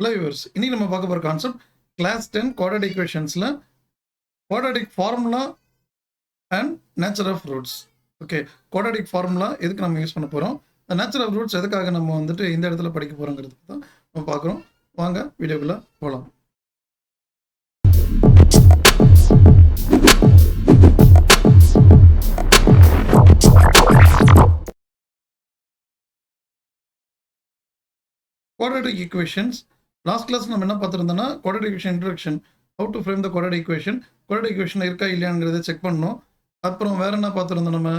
Hello viewers, இன்னைக்கு நம்ம பார்க்க போகிற கான்செப்ட் கிளாஸ் 10 குவாட்ராட்டிக் ஈக்குவேஷன்ஸில் quadratic formula and nature of roots. Okay, quadratic formula எதுக்கு நம்ம யூஸ் பண்ண போகிறோம், நேச்சர் ஆஃப் ரூட்ஸ் எதுக்காக நம்ம வந்துட்டு இந்த இடத்துல படிக்க போகிறோங்கிறது தான் நம்ம பார்க்குறோம். வாங்க வீடியோக்குள்ளே போகலாம். குவாட்ராட்டிக் ஈக்குவேஷன்ஸ் லாஸ்ட் கிளாஸ் நம்ம என்ன பார்த்துருந்தோம்னா quadratic equation introduction, how to frame the quadratic equation, quadratic equation இருக்கா இல்லையாங்கிறத செக் பண்ணணும். அப்புறம் வேற என்ன பார்த்துருந்தோம், நம்ம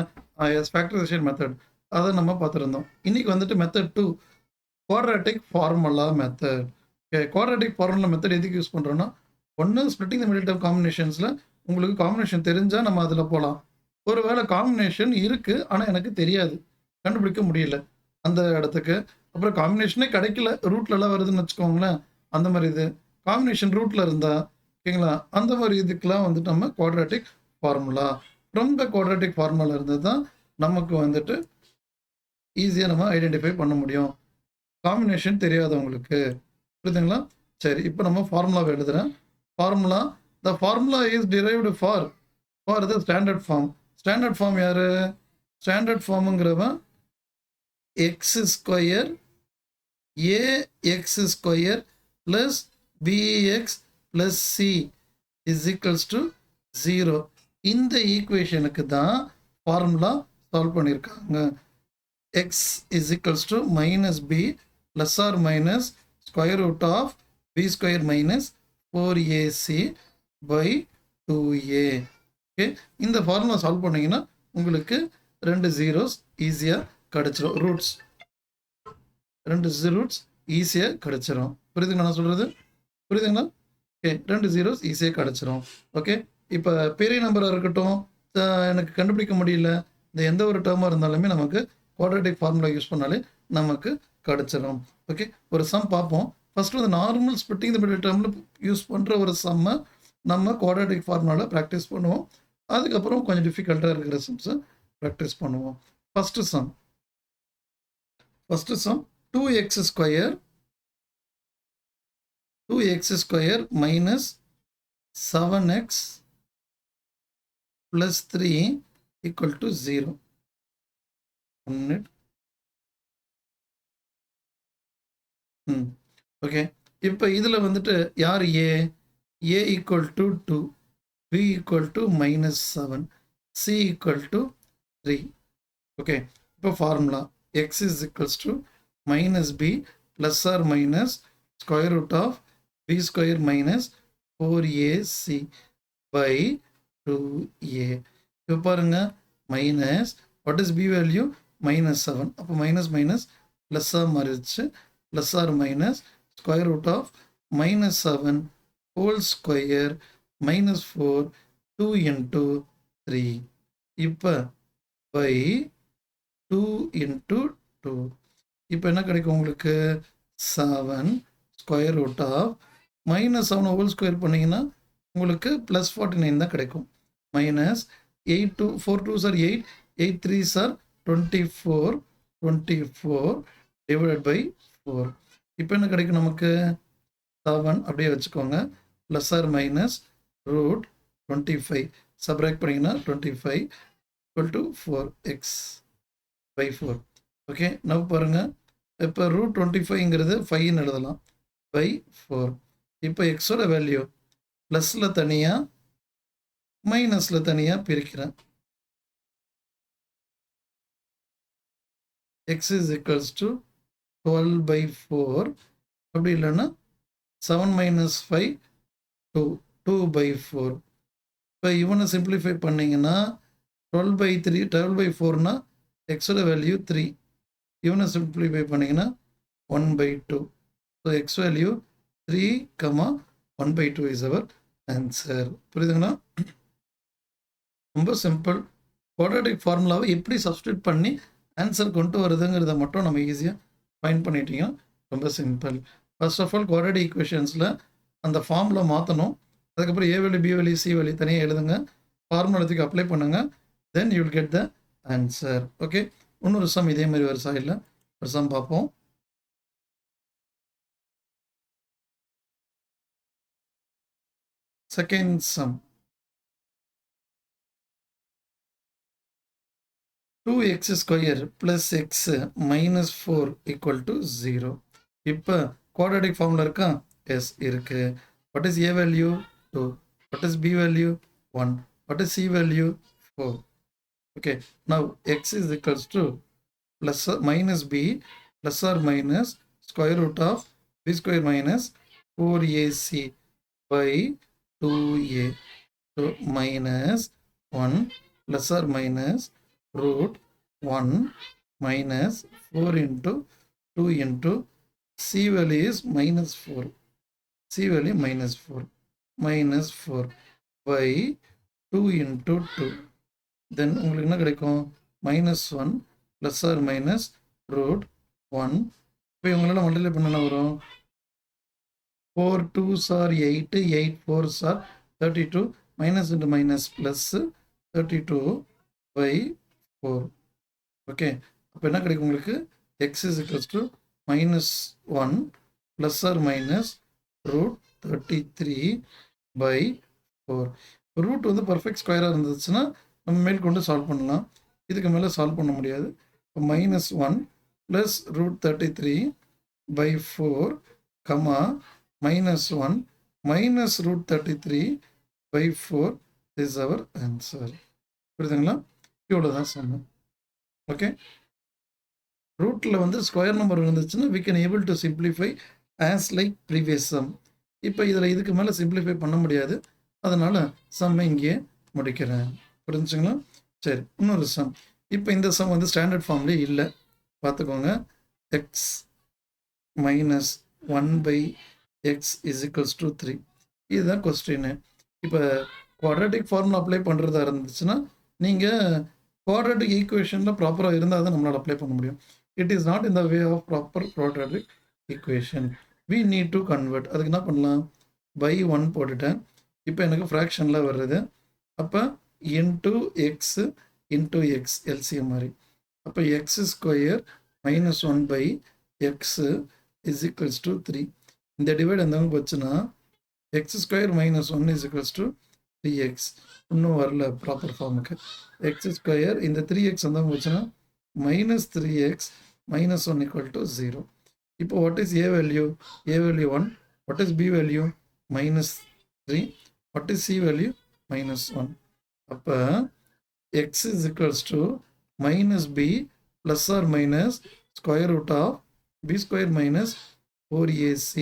ஃபேக்டரைசேஷன் மெத்தட், அதை நம்ம பார்த்துருந்தோம். இன்னைக்கு வந்துட்டு method 2, quadratic formula method. Okay, quadratic formula method எதுக்கு யூஸ் பண்ணுறோன்னா, ஒன்று ஸ்ப்ளிட்டிங் த மிடில் டேர்ம் காம்பினேஷன்ஸில் உங்களுக்கு காம்பினேஷன் தெரிஞ்சால் நம்ம அதில் போகலாம். ஒருவேளை காம்பினேஷன் இருக்குது ஆனால் எனக்கு தெரியாது, கண்டுபிடிக்க முடியல அந்த இடத்துக்கு, அப்புறம் காம்பினேஷனே கிடைக்கல, ரூட்லலாம் வருதுன்னு வச்சுக்கோங்களேன், அந்த மாதிரி இது காம்பினேஷன் ரூட்டில் இருந்தால் ஓகேங்களா, அந்த மாதிரி இதுக்கெலாம் வந்துட்டு நம்ம quadratic formula, from the quadratic formula இருந்து தான் நமக்கு வந்துட்டு ஈஸியாக நம்ம ஐடென்டிஃபை பண்ண முடியும், காம்பினேஷன் தெரியாதவங்களுக்கு. புரியுதுங்களா? சரி, இப்போ நம்ம ஃபார்முலாவை எழுதுகிறேன். Formula, the formula is derived for the standard form. Standard form யார்? ஸ்டாண்டர்ட் ஃபார்முங்கிறவன் x square ax square plus bx plus c is equals to 0. இந்த ஈக்குவேஷனுக்கு தான் ஃபார்முலா சால்வ் பண்ணியிருக்காங்க. x is equals to minus b plus or minus square root of b square minus 4ac by 2a. Okay, இந்த formula solve பண்ணிங்கன்னா உங்களுக்கு 2 zeros ஈஸியாக கிடச்சிரும், roots 2 roots ஈஸியாக கிடச்சிரும். புரியுதுங்களா நான் சொல்கிறது? புரியுதுங்களா? ஓகே, 2 zeros ஈஸியாக கிடச்சிரும். ஓகே, இப்போ பெரிய நம்பராக இருக்கட்டும், எனக்கு கண்டுபிடிக்க முடியல, இந்த எந்த ஒரு டேர்மாக இருந்தாலுமே நமக்கு குவாட்ராட்டிக் ஃபார்முலா யூஸ் பண்ணாலே நமக்கு கிடச்சிரும். ஓகே, ஒரு சம் பார்ப்போம். ஃபஸ்ட்டு வந்து நார்மல் ஸ்பிட்டிங் த மிடில் டேர்மில் யூஸ் பண்ணுற ஒரு சம்மை நம்ம குவாட்ராட்டிக் ஃபார்முலாவில் ப்ராக்டிஸ் பண்ணுவோம். அதுக்கப்புறம் கொஞ்சம் டிஃபிகல்ட்டாக இருக்கிற சம்ஸை ப்ராக்டிஸ் பண்ணுவோம். First some 2x square minus 7x plus 3 equal to 0. 1 minute. Okay, இப்போ இதில் வந்துட்டு யார் a equal to 2, b equal to minus 7, c equal to 3. Okay, இப்போ formula x is equals to minus b plus or minus square root of b square minus 4ac by 2a. இப்போ பாருங்க, minus what is b value minus 7, அப்போ minus minus ப்ளஸ்ஸாக மாறிடுச்சு, plus or minus square root of minus 7 whole square minus 4 2 into 3. இப்போ by 2 into 2. இப்போ என்ன கிடைக்கும் உங்களுக்கு? 7 square root of minus 7 whole square பண்ணிங்கன்னா உங்களுக்கு ப்ளஸ் 49 தான் கிடைக்கும். மைனஸ் 8 2 4 2 சார் 8, 8 3 சார் 24, 24 டிவைடட் பை 4. இப்போ என்ன கிடைக்கும் நமக்கு? 7 அப்படியே வச்சுக்கோங்க, plus or minus root 25 subtract பண்ணிங்கன்னா 25 equal to 4x by 4. Okay, now பாருங்கள், இப்போ ரூட் 25ங்கிறது 5ன்னு எழுதலாம் பை 4. இப்போ எக்ஸோட வேல்யூ ப்ளஸில் தனியாக மைனஸில் தனியாக பிரிக்கிறேன். X is equals to 12 by 4, அப்படி இல்லைன்னா 7 minus 5 2 by 4. இப்போ இவனை சிம்பிளிஃபை பண்ணிங்கன்னா 12 by 3, 12 by 4னா எக்ஸோட வேல்யூ 3, இவனை சிம்பிளிஃபை பண்ணிங்கன்னா 1 by 2. So x value 3, 1 by 2 is our answer. புரியுதுங்களா? ரொம்ப சிம்பிள். குவாட்ராட்டிக் ஃபார்முலாவை எப்படி சப்ஸ்டியூட் பண்ணி ஆன்சர் கொண்டு வருதுங்கிறத மட்டும் நம்ம ஈஸியாக ஃபைண்ட் பண்ணிட்டீங்கன்னா ரொம்ப simple. First of all quadratic ஈக்குவேஷன்ஸில் அந்த ஃபார்முலா மாற்றணும். அதுக்கப்புறம் A value, B value, C value தனியாக எழுதுங்க, ஃபார்முலாத்துக்கு அப்ளை பண்ணுங்கள், then you will get the answer. Okay, இன்னொரு சம் இதே மாதிரி ஒரு சைடில் ஒரு சம் பார்ப்போம். Second sum 2x square plus x minus 4 equal to 0. இப்போ குவாட்ராட்டிக் ஃபார்முலா இருக்கா? எஸ் இருக்கு. What is a value? 2. What is b value? 1. What is c value? 4. Okay, now x is equals to plus minus b plus or minus square root of b square minus 4ac by 2a. So minus 1 plus or minus root 1 minus 4 into 2 into c value is minus 4. C value minus 4. Minus 4 by 2 into 2. Then உங்களுக்கு என்ன கிடைக்கும்? minus 1 plus or minus root 1. இப்போ இவங்களெல்லாம் multiply பண்ண வரும்? 4 2s are 8, 8 4s are 32, minus into minus plus 32 by 4. Okay, அப்போ என்ன கிடைக்கும் உங்களுக்கு? x is equals to minus 1 plus or minus root 33 by 4. Root வந்து பர்ஃபெக்ட் ஸ்கொயராக இருந்துச்சுன்னா நம்ம மேல் கொண்டு சால்வ் பண்ணலாம். இதுக்கு மேலே சால்வ் பண்ண முடியாது. இப்போ minus 1 plus root 33 by 4 comma minus 1 minus root 33 by 4 is our answer. புரியுதுங்களா? இவ்வளோ தான் சொன்னேன். ஓகே, ரூட்டில் வந்து ஸ்கொயர் நம்பர் இருந்துச்சுன்னா we can able to simplify as like previous sum. இப்போ இதில் இதுக்கு மேலே சிம்பிளிஃபை பண்ண முடியாது. அதனால் சம்மை இங்கேயே முடிக்கிறேன். புரிஞ்சுங்களா? சரி, இன்னொரு சம். இப்போ இந்த சம் வந்து ஸ்டாண்டர்ட் ஃபார்ம்லேயே இல்லை, பார்த்துக்கோங்க. X minus 1 by X is equals to 3. இதுதான் கொஸ்டின். இப்போ குவாட்ராட்டிக் ஃபார்முலா அப்ளை பண்ணுறதா இருந்துச்சுன்னா நீங்கள் குவாட்ராட்டிக் ஈக்குவேஷனில் ப்ராப்பராக இருந்தால் தான் நம்மளால் அப்ளை பண்ண முடியும். It is not in the way of proper quadratic equation. we need to convert. அதுக்கு என்ன பண்ணலாம்? by 1 போட்டுட்டேன். இப்போ எனக்கு ஃப்ராக்ஷனில் வருது. அப்போ into x into x LCM மாதிரி. அப்போ x square minus 1 by x is equals to 3. இந்த டிவைட் எந்தவங்க போச்சுன்னா x square minus 1 is equals to 3x. இன்னும் வரல ப்ராப்பர் ஃபார்முக்கு. எக்ஸ் ஸ்கொயர் இந்த 3x எந்தவங்க போச்சுன்னா minus 3x minus 1 equal to 0. இப்போ what is a value? A value 1. What is b value? minus 3. What is c value? minus 1. அப்போ x is equals to minus b plus or minus square root of b square minus 4ac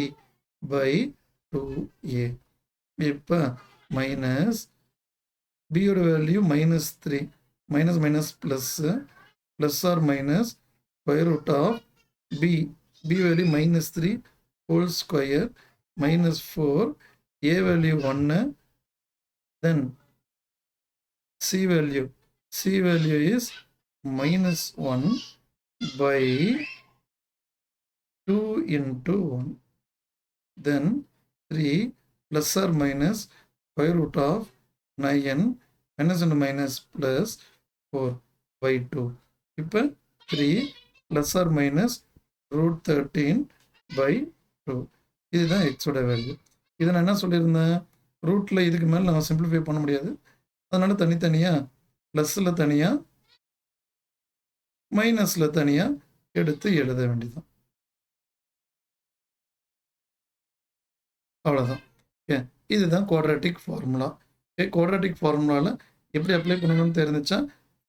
by 2a. இப்போ minus b ஓட value minus 3 minus minus plus plus or minus square root of b b value minus 3 whole square minus 4, a value 1, then c value is minus 1 by 2 into 1, then 3 plus or minus square root of 9 minus into minus plus 4 by 2. இப்போ 3 plus or minus root 13 by 2. இதுதான் எக்ஸோட value. இதை நான் என்ன சொல்லியிருந்தேன்? ரூட்டில் இதுக்கு மேலே நம்ம சிம்பிளிஃபை பண்ண முடியாது. அதனால் தனித்தனியாக ப்ளஸில் தனியாக மைனஸில் தனியாக எடுத்து எழுத வேண்டியதுதான். அவ்வளோதான். ஓகே, இதுதான் குவாட்ராட்டிக் ஃபார்முலா. ஓகே, குவாட்ராட்டிக் ஃபார்முலாவில் எப்படி அப்ளை பண்ணணும்னு தெரிஞ்சிச்சா?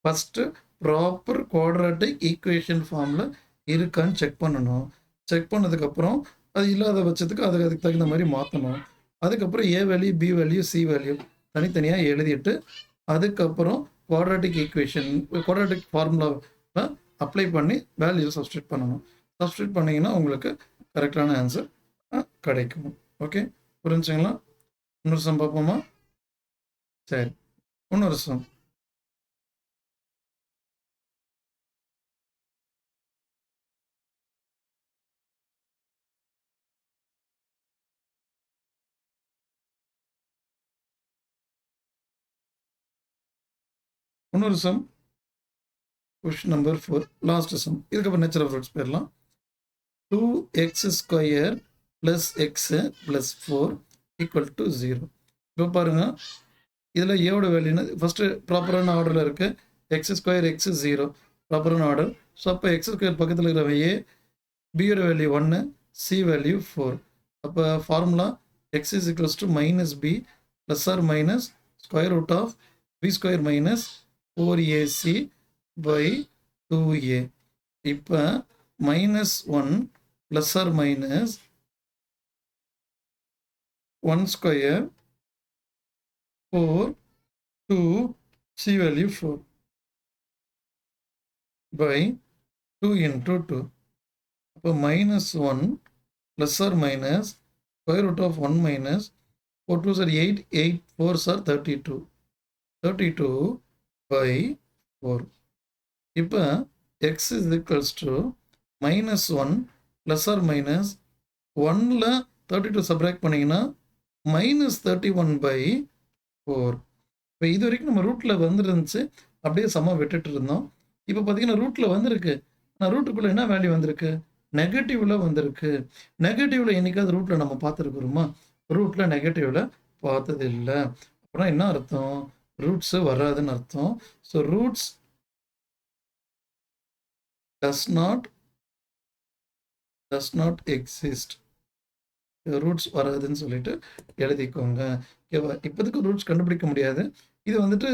ஃபஸ்ட்டு ப்ராப்பர் குவாட்ராட்டிக் ஈக்குவேஷன் ஃபார்மில் இருக்கான்னு செக் பண்ணணும். செக் பண்ணதுக்கப்புறம் அது இல்லாத பட்சத்துக்கு அதுக்கு தகுந்த மாதிரி மாற்றணும். அதுக்கப்புறம் A value B value C value தனித்தனியாக எழுதிட்டு அதுக்கப்புறம் குவாட்ராட்டிக் ஈக்குவேஷன் குவாட்ராட்டிக் ஃபார்முலாவை அப்ளை பண்ணி வேல்யூ சப்ஸ்டியூட் பண்ணணும். சப்ஸ்டியூட் பண்ணிங்கன்னா உங்களுக்கு கரெக்டான ஆன்சர் கிடைக்கும். ஓகே, புரிஞ்சுங்களா? இன்னொரு சம் பார்ப்போமா? சரி, இன்னொரு சம். இன்னொரு sum question number 4 last sum. இதுக்கப்புறம் நேச்சர் ஆஃப் ரூட்ஸ் போயிடலாம். 2x square plus x plus 4 equal to 0. இப்போ பாருங்க, இதில் ஏவோட வேல்யூன்னு ஃபஸ்ட்டு ப்ராப்பரான ஆர்டரில் இருக்குது. எக்ஸ் ஸ்கொயர் எக்ஸ் 0 ப்ராப்பரான ஆர்டர். ஸோ அப்போ எக்ஸ் ஸ்கொயர் பக்கத்தில் இருக்கிற ஏ, பியோட வேல்யூ 1, சி வேல்யூ 4. அப்போ formula x is equals to minus B plus or minus square root of B square minus 4ac by 2a. இப்போ -1 plus or minus 1 square 4 2 c value 4 by 2 into 2. அப்போ -1 plus or minus square root of 1 minus 4 2s are 8, 8 4s are 32. 32 by 4. இப்போ x is equals to -1 plus or minus 1ல 32 subtract பண்ணிங்கன்னா -31 by 4. இப்போ இது வரைக்கும் நம்ம ரூட்டில் வந்துருந்துச்சு, அப்படியே சம விட்டுட்டு இருந்தோம். இப்போ பார்த்தீங்கன்னா ரூட்டில் வந்திருக்கு, ஆனால் ரூட்டுக்குள்ளே என்ன வேல்யூ வந்திருக்கு? நெகட்டிவில் வந்திருக்கு. நெகட்டிவில் என்னைக்காவது ரூட்டில் நம்ம பார்த்துருக்குறோமா? ரூட்டில் நெகட்டிவில் பார்த்தது இல்லை. அப்படின்னா என்ன அர்த்தம்? ரூட்ஸு வராதுன்னு அர்த்தம். So roots does not exist. Roots வராதுன்னு சொல்லிட்டு எழுதிக்கோங்க. ஓகேவா? இப்போதுக்கு ரூட்ஸ் கண்டுபிடிக்க முடியாது. இது வந்துட்டு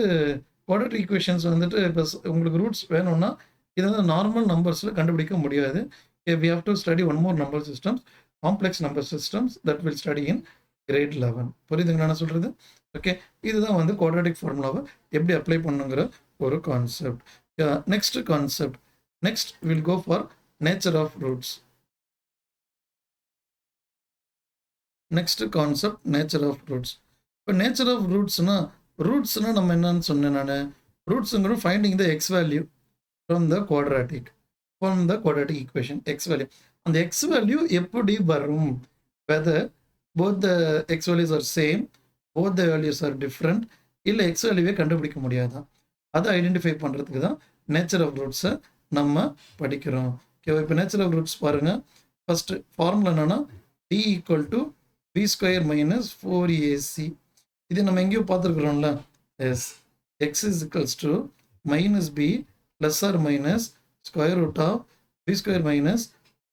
குவாட்ரேட்டிக் ஈக்குவேஷன்ஸ் வந்துட்டு இப்போ உங்களுக்கு ரூட்ஸ் வேணும்னா இதை வந்து நார்மல் நம்பர்ஸில் கண்டுபிடிக்க முடியாது. we have to study one more number systems, complex number systems that will study in grade 11. புரியுதுங்களா நான் சொல்கிறது? ஓகே, இதுதான் வந்து குவாட்ரேட்டிக் ஃபார்முலாவை எப்படி அப்ளை பண்ணுங்கிற ஒரு concept. Next concept, next will go for nature of roots. Next concept nature of roots. இப்போ நேச்சர் ஆஃப் ரூட்ஸ்னால் நம்ம என்னன்னு சொன்னேன் நான். ரூட்ஸுங்கிற finding the x value from the quadratic equation. X value, அந்த எக்ஸ் வேல்யூ எப்படி வரும்? Whether both the x values are same, both the values are different, இல்லை எக்ஸ் வேல்யூவே கண்டுபிடிக்க முடியாதான்? அதை ஐடென்டிஃபை பண்ணுறதுக்கு தான் நேச்சர் ஆஃப் ரூட்ஸை நம்ம படிக்கிறோம். ஓகே, இப்போ நேச்சர் ஆஃப் ரூட்ஸ் பாருங்கள். ஃபஸ்ட்டு ஃபார்முலா என்னென்னா D equal to B square minus 4ac. இது நம்ம எங்கேயோ பார்த்துருக்குறோம்ல. Yes, X is equals to minus B plus or minus square root of B square minus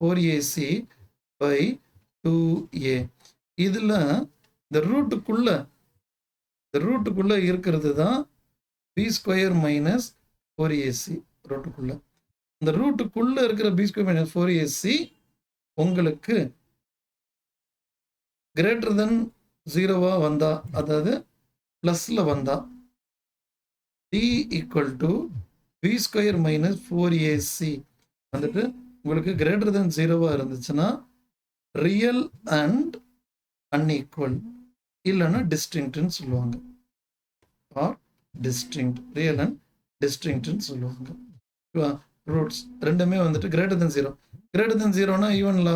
4ac by 2a. இதில் இந்த ரூட்டுக்குள்ளே இருக்கிறது தான் பி ஸ்கொயர் மைனஸ் 4ac. ரூட்டுக்குள்ளே, இந்த ரூட்டுக்குள்ளே இருக்கிற பி ஸ்கொயர் மைனஸ் 4ac உங்களுக்கு கிரேட்டர் தென் 0வா வந்தா, அதாவது ப்ளஸில் வந்தா, D equal to B square minus 4ac வந்துட்டு உங்களுக்கு கிரேட்டர் தென் 0வா இருந்துச்சுன்னா ரியல் அண்ட் அன்ஈக்குவல், இல்லைன்னா டிஸ்டிங்க்ட்னு சொல்லுவாங்க. ஆர் டிஸ்டிங்க்ட், ரியல் அண்ட் டிஸ்டிங்க்ட்னு சொல்லுவாங்க. ரூட்ஸ் ரெண்டுமே வந்துட்டு கிரேட்டர் தென் 0. கிரேட்டர் தென் 0னா ஈவன்ல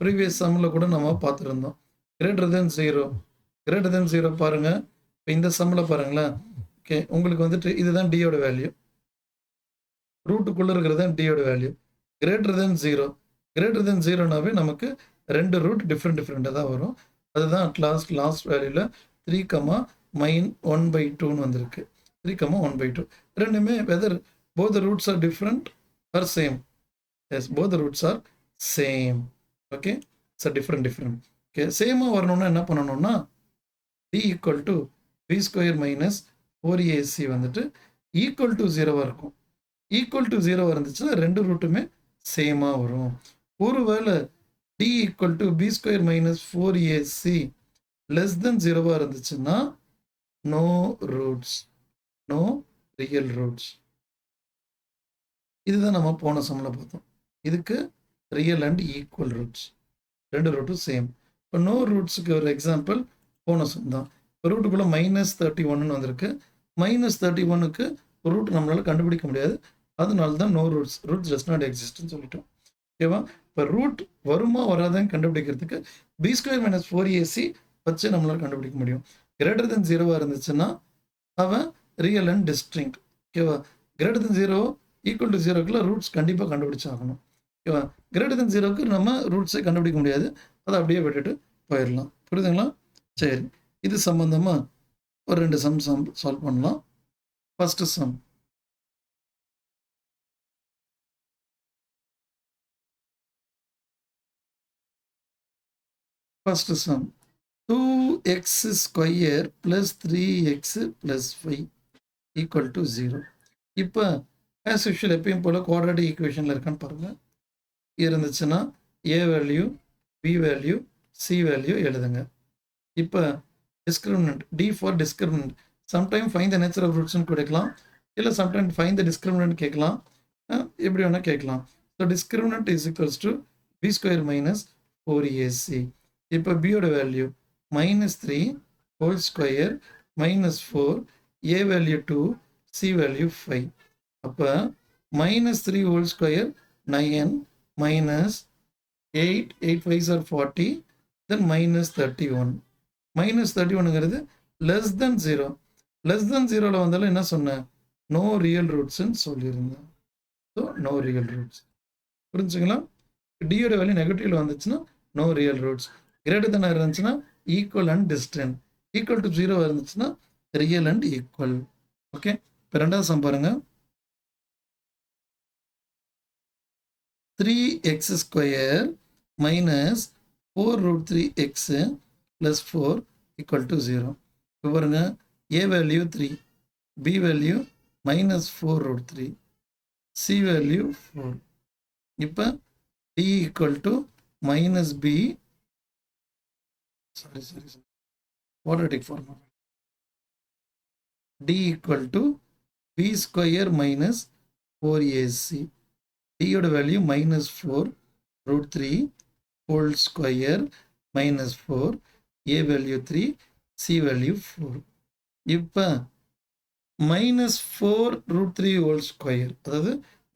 ப்ரீவியஸ் சம்மில் கூட நம்ம பார்த்துருந்தோம். கிரேட்டர் தென் 0 பாருங்கள். இப்போ இந்த சம்மில் பாருங்களேன். ஓகே, உங்களுக்கு வந்துட்டு இதுதான் டியோட வேல்யூ, ரூட்டுக்குள்ளே இருக்கிறது தான் டியோட வேல்யூ. கிரேட்டர் தென் 0னாவே நமக்கு ரெண்டு ரூட் டிஃப்ரெண்ட்டாக தான் வரும். அதுதான் அட் லாஸ்ட் வேல்யூவில் 3,-1/2ன்னு வந்திருக்கு. 3,1/2 ரெண்டுமே weather both the roots are different or same. Yes, both the roots are same. Okay, it's a different. Okay, same வரணும்னா என்ன பண்ணணும்னா d equal to b square minus 4ac வந்துட்டு equal to 0 இருக்கும். equal to 0 இருந்துச்சுன்னா ரெண்டு ரூட்டுமே சேமாக வரும். ஒருவேளை d equal to b square minus 4ac less than 0 இருந்துச்சுன்னா no roots, no real roots. இதுதான் நம்ம போன சம்மில் பார்த்தோம். இதுக்கு ரியல் அண்ட் ஈக்குவல் ரூட்ஸ், ரெண்டு ரூட்டும் சேம். இப்போ நோ ரூட்ஸுக்கு ஒரு எக்ஸாம்பிள் போன சம் தான். இப்போ ரூட்டுக்குள்ளே -31ன்னு வந்திருக்கு. -31க்கு ஒரு ரூட் நம்மளால் கண்டுபிடிக்க முடியாது. அதனால தான் நோ ரூட்ஸ் டஸ் நாட் எக்ஸிஸ்ட்னு சொல்லிட்டோம். ஓகேவா? இப்போ ரூட் வருமா வராதான்னு கண்டுபிடிக்கிறதுக்கு பி ஸ்கொயர் மைனஸ் 4ac வச்சு நம்மளால் கண்டுபிடிக்க முடியும். கிரேட்டர் தென் 0 இருந்துச்சுன்னா அவன் ரியல் அண்ட் டிஸ்டிங்க்ட். ஓகேவா? கிரேட்டர் தென் 0 ஈக்குவல் டு 0க்குள்ள ரூட்ஸ் கண்டிப்பாக கண்டுபிடிச்சாகணும். ஓகேவா? கிரேட்டர் தென் 0க்கு நம்ம ரூட்ஸை கண்டுபிடிக்க முடியாது, அதை அப்படியே விட்டுட்டு போயிடலாம். புரியுதுங்களா? சரி, இது சம்பந்தமாக ஒரு 2 சம் சால்வ் பண்ணலாம். First sum. First sum 2x square plus 3x plus 5 equal to 0. இப்போ ஆஸ் யூஷுவல் எப்பயும் போல் குவாட்ராட்டிக் ஈக்குவேஷனில் இருக்கான்னு பாருங்கள். இருந்துச்சுன்னா A value, B value, C value எழுதுங்க. இப்போ discriminant, D for discriminant. Sometime find the nature of ரூட்ஸ்னு கொடுக்கலாம், இல்லை சம்டைம் ஃபைண்ட் த டிஸ்கிரிமினன்ட் கேட்கலாம், எப்படி வேணால் கேட்கலாம். So discriminant is equals to B square minus 4ac. இப்போ பியோட value -3 whole square -4, A value 2, C value 5. அப்போ -3 whole square 9 minus 8, 8 5s are 40, then minus 31. Minus 31ங்கிறது less than 0. Less than 0ல வந்தாலும் என்ன சொன்னேன்? No real roots ன்னு சொல்லியிருந்தேன். So no real roots. புரிஞ்சுங்களா? டியோட value நெகட்டிவ்ல வந்துச்சுன்னா no real roots. Greater than இருந்துச்சுன்னா equal and distant. equal to 0 இருந்துச்சுன்னா real and equal. ஓகே, இப்போ ரெண்டாவது சம் பாருங்க. 3x square minus 4 root 3x plus 4 equal to 0. இப்போ பாருங்க, a value 3, b value minus 4 root 3, c value 4. இப்போ d equal to minus b, sorry, quadratic form. d equal to b square minus 4ac. d யோட value -4 root 3 whole square minus 4, a value 3, c value 4. இப்போ -4 root 3 whole square, அதாவது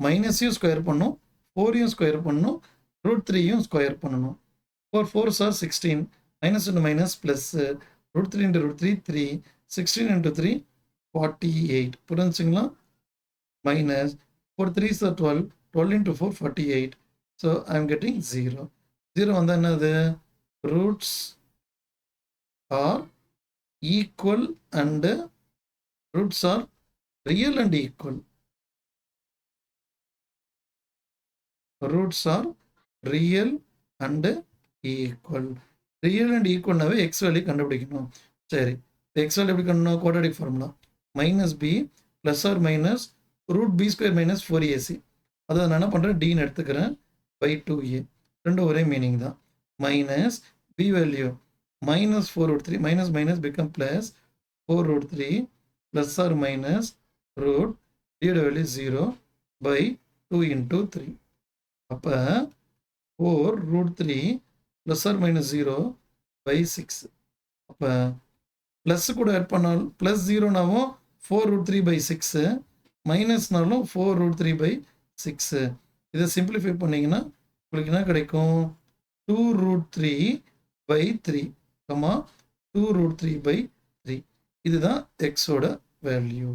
மைனஸையும் square பண்ணணும், 4யும் square பண்ணணும், root 3யும் square பண்ணணும். 4 4s are 16, minus into minus plus root 3 into root 3 3, 16 into 3 48. புரிஞ்சுங்களா? minus 4 3s are 12, 12 into 4 48. So I am getting 0. 0 வந்தா என்னது? Roots are equal and roots are real and equal. Roots are real and equal. Real and equal நாவே x value கண்டுபிடிக்கணும். சரி, x value எப்படி கண்டுபிடிக்கணும்? Quadratic formula -b plus or minus root b square minus 4ac. அதை நான் என்ன பண்ணுறேன்? டின்னு எடுத்துக்கிறேன் by 2a. ரெண்டும் ஒரே மீனிங் தான். Minus b value -4 root 3, minus minus become plus 4 root 3 plus or minus root d value 0 by 2 into 3. அப்போ 4 root 3 plus or minus 0 by 6. அப்போ ப்ளஸ் கூட ஆட் பண்ணாலும் plus 0நாவும் 4 root 3 by 6, மைனஸ்னாலும் 4 root 3 by 6. இதை simplify பண்ணிங்கன்னா உங்களுக்கு என்ன கிடைக்கும்? 2 root 3 by 3, 2 root 3 by 3. இதுதான் எக்ஸோட வேல்யூ.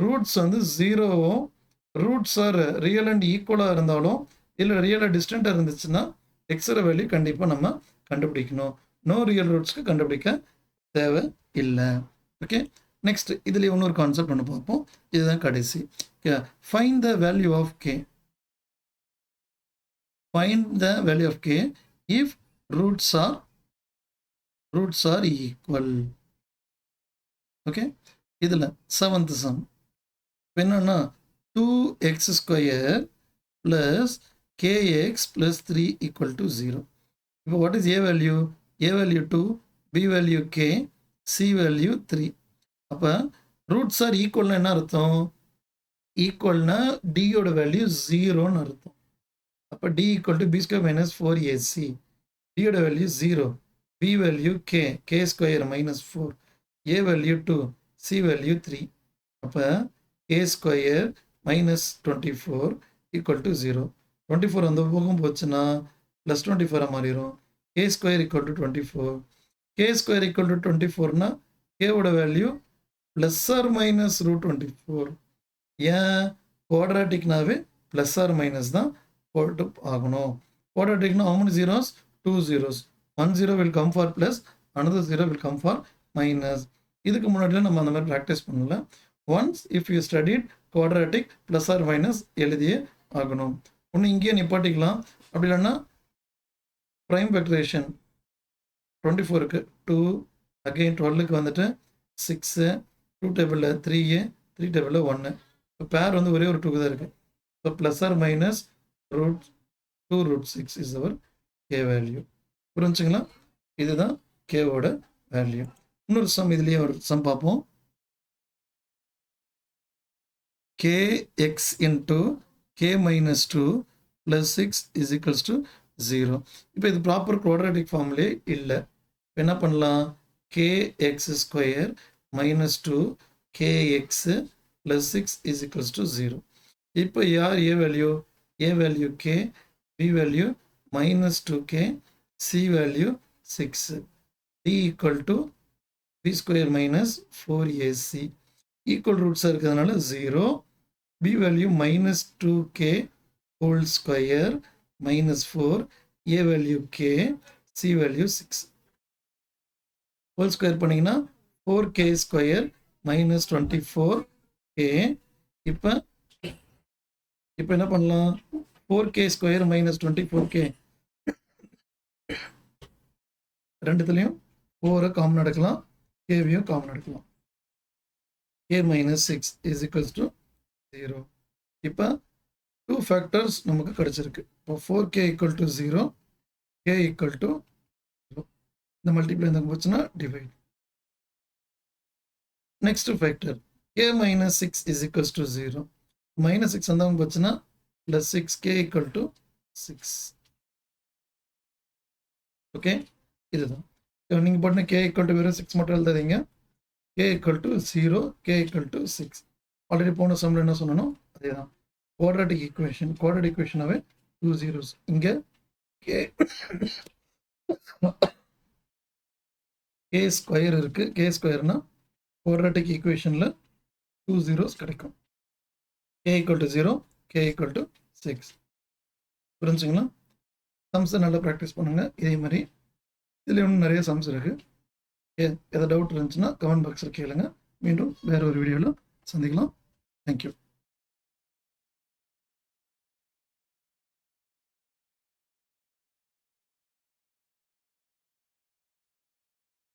ரூட்ஸ் வந்து 0வும் ரூட்ஸ் ஆர் ரியல் அண்ட் ஈக்குவலாக இருந்தாலும் இல்லை ரியலாக டிஸ்டண்ட்டாக இருந்துச்சுன்னா எக்ஸோட வேல்யூ கண்டிப்பாக நம்ம கண்டுபிடிக்கணும். நோ ரியல் ரூட்ஸ்க்கு கண்டுபிடிக்க தேவை இல்லை. ஓகே, நெக்ஸ்ட் இதில் இன்னொரு கான்செப்ட் ஒன்று பார்ப்போம். இதுதான் கடைசி. Find the value of K. Find the value of K if roots are equal. Okay, இதில் 7th சம் என்னன்னா 2x ஸ்கொயர் ப்ளஸ் kx ப்ளஸ் 3 ஈக்குவல் டு 0. இப்போ what is A value? A value 2, B value k, C value 3. அப்போ roots R ஈக்குவல்னா என்ன அர்த்தம்? ஈக்குவல்னா டியோட value 0ன்னு அர்த்தம். அப்போ D equal to B square minus 4ac. டியோட value 0, B value k square -4, A value 2, C value 3. அப்போ a square -24 equal to 0. 24 அந்த பக்கம் போச்சுன்னா ப்ளஸ் 24 மாறிடும். k square equal to 24. k square equal to 24னா கேவோட value plus or minus root 24. ஏன்? குவாட்ராட்டிக்னாவே plus or minus தான் போட்டு ஆகணும். குவாட்ராட்டிக்னா how many zeros? 2 zeros. 1 zero will come for plus, another 0 will come for minus. இதுக்கு முன்னாடிலாம் நம்ம அந்த மாதிரி ப்ராக்டிஸ் பண்ணல. Once if you studied quadratic plus or minus எழுதியே ஆகணும். ஒன்று இங்கேயே நிப்பாட்டிக்கலாம். அப்படி இல்லைன்னா ப்ரைம் ஃபேக்டரேஷன் 24க்கு 2, அகெயின் 12க்கு வந்துட்டு 6, 2 டேபிளில் 3, 3 டேபிளில் 1. இப்போ பேர் வந்து ஒரே ஒரு 2 தான் இருக்குது. So plus or minus root 2 root 6 is our K value. புரிஞ்சுங்களா? இதுதான் கேவோட வேல்யூ. இன்னொரு சம் இதுலேயே ஒரு சம் பார்ப்போம். kx into k minus 2 plus 6 is equals to 0. இப்போ இது ப்ராப்பர் குவாட்ராட்டிக் ஃபார்ம்லேயே இல்லை. என்ன பண்ணலாம்? kx square minus 2 kx plus 6 is equals to 0. இப்போ யார் A value? A value k, b value minus 2k, c value 6, d equal to b square minus 4ac. Equal ரூட்ஸாக இருக்கிறதுனால 0, b value minus 2k whole square minus 4, a value k, c value 6. Whole square பண்ணிங்கன்னா 4k square minus 24k. இப்போ என்ன பண்ணலாம்? 4k square minus 24k ரெண்டுத்துலேயும் 4 common எடுக்கலாம், கேவியும் common எடுக்கலாம். k minus 6 is equals to 0. இப்போ 2 factors நமக்கு கிடச்சிருக்கு. இப்போ 4k equal to 0, k equal to 0. இந்த மல்டிப்ளை இந்த போச்சுன்னா divide. Next factor k minus 6 is equals to 0. Minus 6 வந்தவங்க போச்சுன்னா plus 6, k equal to 6. Okay, இதுதான் நீங்கள் போட்டு k ஈக்குவல் டு வெறும் 6 மட்டும் எழுதாதீங்க. k equal to 0, k equal to 6. Already போன சம்மில் என்ன சொன்னோம் அதே தான். குவாட்ராட்டிக் ஈக்குவேஷனாகவே 2 zeros. இங்கே k ஸ்கொயர் இருக்குது. k ஸ்கொயர்னா குவாட்ராட்டிக் ஈக்குவேஷனில் 2 zeros கிடைக்கும். k equal to 0, k equal to 6. புரிஞ்சுங்களா? சம்ஸை நல்லா ப்ராக்டிஸ் பண்ணுங்கள். இதே மாதிரி இதில் இன்னும் நிறைய சம்ஸ் இருக்குது. எதாவது டவுட் இருந்துச்சுன்னா கமெண்ட் பாக்ஸில் கேளுங்க. மீண்டும் வேறு ஒரு வீடியோவில் சந்திக்கலாம். தேங்க்யூ.